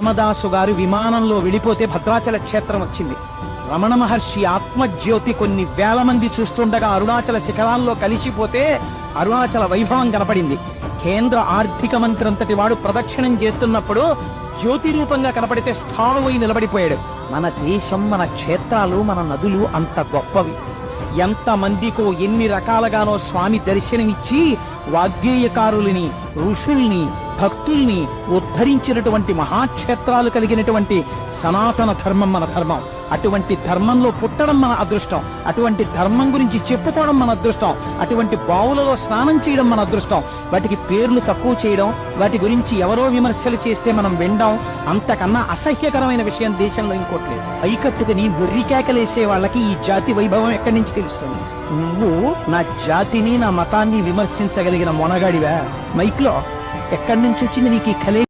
రామదాసు గారు విమానంలో వెళ్ళిపోతే భద్రాచల క్షేత్రం వచ్చింది. రమణ మహర్షి ఆత్మజ్యోతి కొన్ని వేల మంది చూస్తుండగా అరుణాచల శిఖరాల్లో కలిసిపోతే అరుణాచల వైభవం కనపడింది. కేంద్ర ఆర్థిక మంత్రి అంతటి వాడు ప్రదక్షిణం చేస్తున్నప్పుడు జ్యోతి రూపంగా కనపడితే స్థాణువై నిలబడిపోయాడు. మన దేశం, మన క్షేత్రాలు, మన నదులు అంత గొప్పవి. ఎంత మందికో ఎన్ని రకాలుగానో స్వామి దర్శనమిచ్చి వాగ్గేయకారుల్ని, ఋషుల్ని, భక్తుల్ని ఉద్ధరించినటువంటి మహాక్షేత్రాలు కలిగినటువంటి సనాతన ధర్మం మన ధర్మం. అటువంటి ధర్మంలో పుట్టడం మన అదృష్టం. అటువంటి ధర్మం గురించి చెప్పుకోవడం మన అదృష్టం. అటువంటి బావులలో స్నానం చేయడం మన అదృష్టం. వాటికి పేర్లు తక్కువ చేయడం, వాటి గురించి ఎవరో విమర్శలు చేస్తే మనం వినడం అంతకన్నా అసహ్యకరమైన విషయం దేశంలో ఇంకోటి లేదు. పైకట్టుకుని వెర్రికేకలేసే వాళ్ళకి ఈ జాతి వైభవం ఎక్కడి నుంచి తెలుస్తుంది? నువ్వు నా జాతిని, నా మతాన్ని విమర్శించగలిగిన మొనగాడివా? మైక్లో ఎక్కడి నుంచి వచ్చింది నీకు ఈ కలే?